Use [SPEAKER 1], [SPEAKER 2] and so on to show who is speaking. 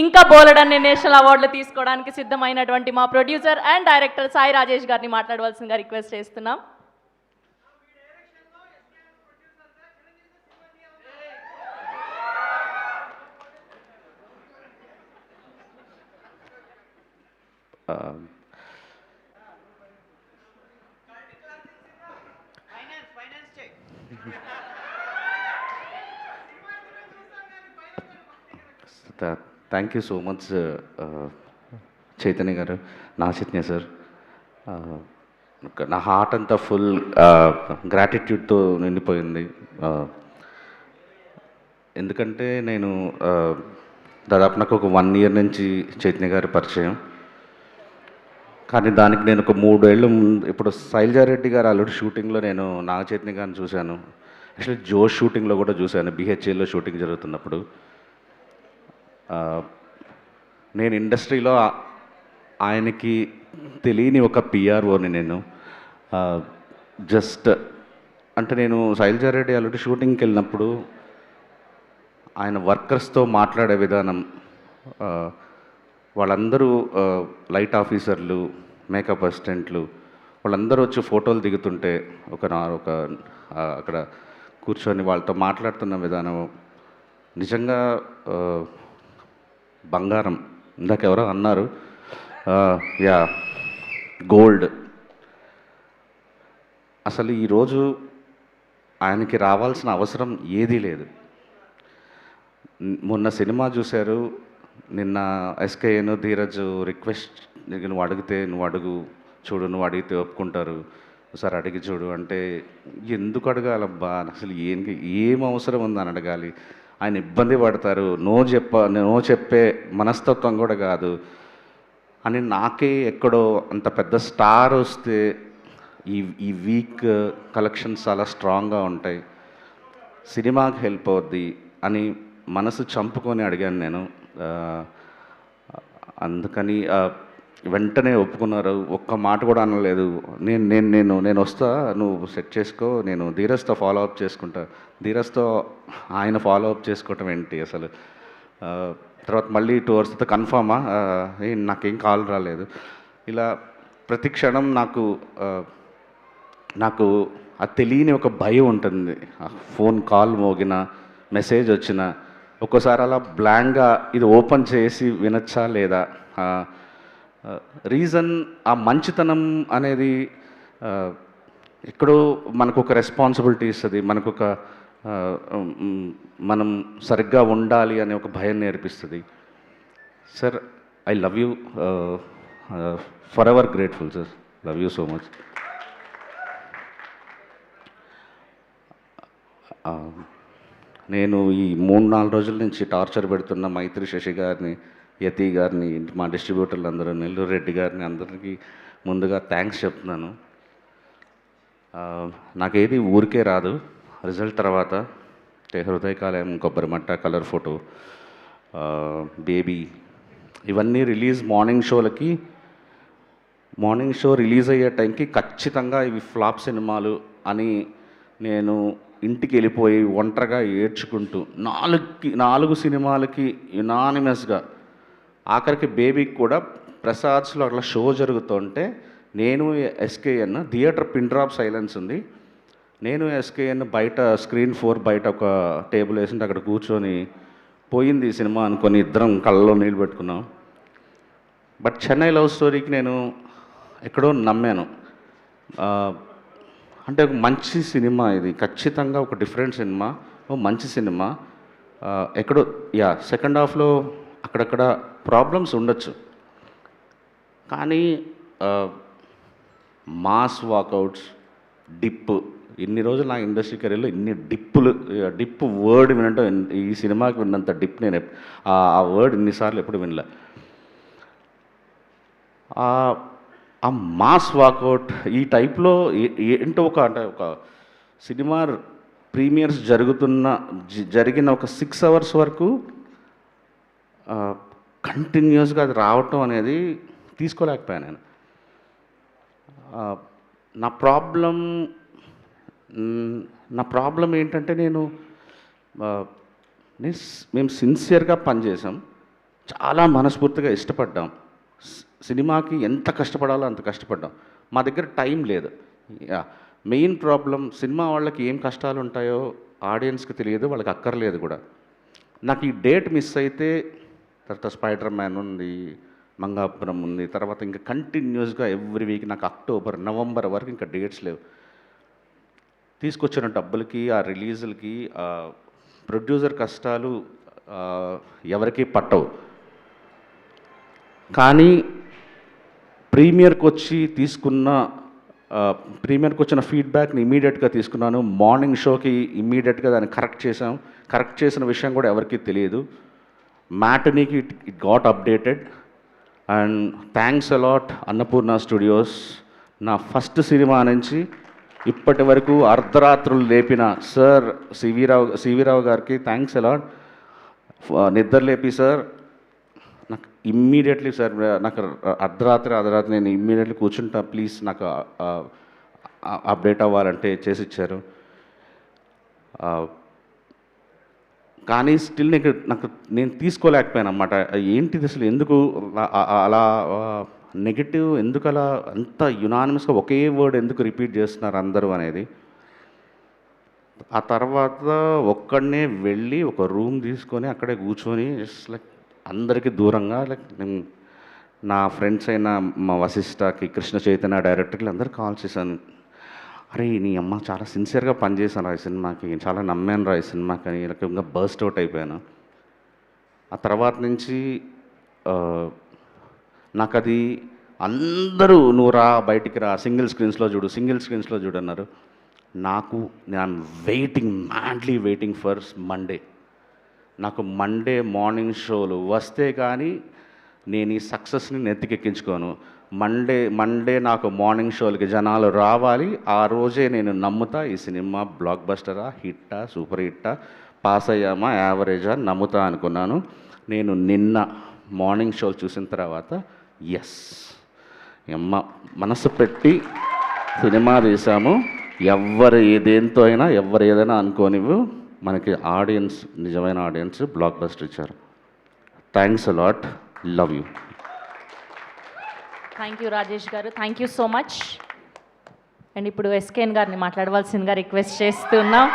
[SPEAKER 1] ఇంకా బోలెడన్ని నేషనల్ అవార్డులు తీసుకోవడానికి సిద్ధమైనటువంటి మా producer and director Sai Rajesh గారిని మాట్లాడవలసిందిగా రిక్వెస్ట్ చేస్తున్నాం.
[SPEAKER 2] Thank you so much Chaitanya గారు, నా చైతన్య సార్. నా హార్ట్ అంతా ఫుల్ గ్రాటిట్యూడ్తో నిండిపోయింది. ఎందుకంటే నేను దాదాపు నాకు ఒక 1 year నుంచి చైతన్య గారి పరిచయం. కానీ దానికి నేను ఒక 3 ఏళ్ళు ఇప్పుడు శైలజారెడ్డి గారు ఆల్రెడీ షూటింగ్లో నేను నాగ చైతన్య గారిని చూశాను. యాక్చువల్లీ జోష్ షూటింగ్లో కూడా చూశాను, బిహెచ్ఏలో షూటింగ్ జరుగుతున్నప్పుడు. నేను ఇండస్ట్రీలో ఆయనకి తెలియని ఒక పిఆర్ఓని నేను జస్ట్ అంటే నేను శైలజారెడ్డి ఆల్రెడీ షూటింగ్కి వెళ్ళినప్పుడు ఆయన వర్కర్స్తో మాట్లాడే విధానం, వాళ్ళందరూ లైట్ ఆఫీసర్లు, మేకప్ అసిస్టెంట్లు వాళ్ళందరూ వచ్చి ఫోటోలు దిగుతుంటే అక్కడ కూర్చొని వాళ్ళతో మాట్లాడుతున్న విధానం నిజంగా బంగారం. ఇందాక ఎవరో అన్నారు, యా గోల్డ్. అసలు ఈరోజు ఆయనకి రావాల్సిన అవసరం ఏదీ లేదు. మొన్న సినిమా చూశారు, నిన్న ఎస్కేఎన్ ధీరజ్ రిక్వెస్ట్, నువ్వు అడిగితే నువ్వు అడుగు చూడు, నువ్వు అడిగితే ఒప్పుకుంటారు, ఒకసారి అడిగి చూడు అంటే ఎందుకు అడగాలబ్బా, అసలు ఏం అవసరం ఉందని అడగాలి. ఆయన ఇబ్బంది పడతారు, నో చెప్పే మనస్తత్వం కూడా కాదు అని. నాకే ఎక్కడో అంత పెద్ద స్టార్ వస్తే ఈ వీక్ కలెక్షన్స్ చాలా స్ట్రాంగ్గా ఉంటాయి, సినిమాకి హెల్ప్ అవుద్ది అని మనసు చంపుకొని అడిగాను నేను. అందుకని వెంటనే ఒప్పుకున్నారు, ఒక్క మాట కూడా అనలేదు. నేను వస్తా, నువ్వు సెట్ చేసుకో, నేను ధీరజ్తో ఫాలో అప్ చేసుకుంటా. ధీరజ్తో ఆయన ఫాలో అప్ చేసుకోవటం ఏంటి అసలు. తర్వాత మళ్ళీ 2 hours తర్వాత కన్ఫామా, నాకేం కాల్ రాలేదు. ఇలా ప్రతి క్షణం నాకు అది తెలియని ఒక భయం ఉంటుంది. ఫోన్ కాల్ మోగిన, మెసేజ్ వచ్చిన ఒక్కోసారి అలా బ్లాంక్గా ఇది ఓపెన్ చేసి వినొచ్చా లేదా. రీజన్ ఆ మంచితనం అనేది ఎక్కడో మనకు ఒక రెస్పాన్సిబిలిటీ ఇస్తుంది, మనం సరిగ్గా ఉండాలి అనే ఒక భయం నేర్పిస్తుంది. Sir, I love you, for ever grateful sir, love you so much. నేను ఈ 3-4 రోజుల నుంచి టార్చర్ పెడుతున్న మైత్రి శశి గారిని, యతి గారిని, మా డిస్ట్రిబ్యూటర్లు అందరూ, నెల్లూరు రెడ్డి గారిని, అందరికీ ముందుగా థ్యాంక్స్ చెప్తున్నాను. నాకేది ఊరికే రాదు. రిజల్ట్ తర్వాత హృదయకాలయం, కొబ్బరిమట్ట, కలర్ ఫోటో, బేబీ ఇవన్నీ రిలీజ్ మార్నింగ్ షో రిలీజ్ అయ్యే టైంకి ఖచ్చితంగా ఇవి ఫ్లాప్ సినిమాలు అని నేను ఇంటికి వెళ్ళిపోయి ఒంటరిగా ఏడ్చుకుంటూ 4 సినిమాలకి యునానిమస్గా, ఆఖరికి బేబీకి కూడా ప్రసాద్స్లో అట్లా షో జరుగుతుంటే నేను SKN theatre pin drop silence ఉంది, నేను ఎస్కేఎన్ బయట స్క్రీన్ 4 బయట ఒక టేబుల్ వేసింటే అక్కడ కూర్చొని పోయింది ఈ సినిమా అనుకొని ఇద్దరం కళ్ళలో నీళ్ళు పెట్టుకున్నాం. బట్ చెన్నై లవ్ స్టోరీకి నేను ఎక్కడో నమ్మాను. అంటే ఒక మంచి సినిమా, ఇది ఖచ్చితంగా ఒక డిఫరెంట్ సినిమా, మంచి సినిమా. ఎక్కడో సెకండ్ హాఫ్లో అక్కడక్కడ ప్రాబ్లమ్స్ ఉండొచ్చు, కానీ మాస్ వాకౌట్స్, డిప్, ఇన్ని రోజులు నా ఇండస్ట్రీ కెరీర్లో ఇన్ని డిప్ వర్డ్ వినంటే ఈ సినిమాకి విన్నంత డిప్ నేను ఆ వర్డ్ ఇన్నిసార్లు ఎప్పుడు వినలే. ఆ మాస్ వాకౌట్ ఈ టైప్లో ఏంటో అంటే ఒక సినిమా ప్రీమియర్స్ జరిగిన ఒక 6 hours వరకు కంటిన్యూస్గా అది రావటం అనేది తీసుకోలేకపోయాను నేను. నా ప్రాబ్లం ఏంటంటే మేము సిన్సియర్గా పనిచేసాం, చాలా మనస్ఫూర్తిగా ఇష్టపడ్డాం. సినిమాకి ఎంత కష్టపడాలో అంత కష్టపడ్డాం. మా దగ్గర టైం లేదు. మెయిన్ ప్రాబ్లం సినిమా వాళ్ళకి ఏం కష్టాలు ఉంటాయో ఆడియన్స్కి తెలియదు, వాళ్ళకి అక్కర్లేదు కూడా. నాకు ఈ డేట్ మిస్ అయితే తర్వాత స్పైడర్ మ్యాన్ ఉంది, మంగాపురం ఉంది, తర్వాత ఇంకా కంటిన్యూస్గా ఎవ్రీ వీక్ నాకు అక్టోబర్ నవంబర్ వరకు ఇంకా డేట్స్ లేవు. తీసుకొచ్చిన డబ్బులకి ఆ రిలీజులకి ప్రొడ్యూసర్ కష్టాలు ఎవరికీ పట్టవు. కానీ ప్రీమియర్కి వచ్చిన ఫీడ్బ్యాక్ని ఇమీడియట్గా తీసుకున్నాను. మార్నింగ్ షోకి ఇమీడియట్గా దాన్ని కరెక్ట్ చేసాం. కరెక్ట్ చేసిన విషయం కూడా ఎవరికీ తెలియదు. మ్యాటనీకి it got updated. And thanks a lot Annapurna studios. నా ఫస్ట్ సినిమా నుంచి ఇప్పటి వరకు అర్ధరాత్రులు లేపిన సార్ సివిరావు గారికి థ్యాంక్స్ అలాట్. నిద్ర లేపి సార్ నాకు ఇమ్మీడియట్లీ సార్ నాకు అర్ధరాత్రి నేను ఇమ్మీడియట్లీ కూర్చుంటా, ప్లీజ్ నాకు అప్డేట్ అవ్వాలంటే చేసి ఇచ్చారు. కానీ స్టిల్ నాకు నేను తీసుకోలేకపోయాను అన్నమాట. ఏంటిది అసలు, ఎందుకు అలా నెగిటివ్, ఎందుకు అలా అంత యునానిమస్గా ఒకే వర్డ్ ఎందుకు రిపీట్ చేస్తున్నారు అందరూ అనేది. ఆ తర్వాత ఒక్కడనే వెళ్ళి ఒక రూమ్ తీసుకొని అక్కడే కూర్చొని జస్ట్ లైక్ అందరికీ దూరంగా లైక్ నేను నా ఫ్రెండ్స్ అయిన మా వశిష్ఠకి, కృష్ణ చైతన్య డైరెక్టర్లు అందరూ కాల్ చేశాను. అరే నీ అమ్మ చాలా సిన్సియర్గా పనిచేశాను ఈ సినిమాకి, చాలా నమ్మాను రా ఈ సినిమాకి అని రకంగా బర్స్ట్ అవుట్ అయిపోయాను. ఆ తర్వాత నుంచి నాకు అది అందరూ నువ్వు రా బయటికి రా, సింగిల్ స్క్రీన్స్లో చూడు అన్నారు. నేను మ్యాడ్లీ వెయిటింగ్ ఫర్ మండే. నాకు మండే మార్నింగ్ షోలు వస్తే కానీ నేను ఈ సక్సెస్ని నెత్తికెక్కించుకోను. మండే నాకు మార్నింగ్ షోలకి జనాలు రావాలి. ఆ రోజే నేను నమ్ముతా ఈ సినిమా బ్లాక్ బస్టరా, హిట్టా, సూపర్ హిట్టా, పాస్ అయ్యామా, యావరేజా నమ్ముతా అనుకున్నాను. నేను నిన్న మార్నింగ్ షోలు చూసిన తర్వాత ఎస్ అమ్మ మనసు పెట్టి సినిమా తీసాము. ఎవరు దేంతో అయినా ఎవరు ఏదైనా అనుకోనివ్వు, మనకి ఆడియన్స్, నిజమైన ఆడియన్స్ బ్లాక్ బస్టర్ ఇచ్చారు. Thanks a lot, love you.
[SPEAKER 1] Thank you Rajesh garu, thank you so much. And ఇప్పుడు ఎస్కేఎన్ గారిని మాట్లాడవలసిందిగా రిక్వెస్ట్ చేస్తున్నాం.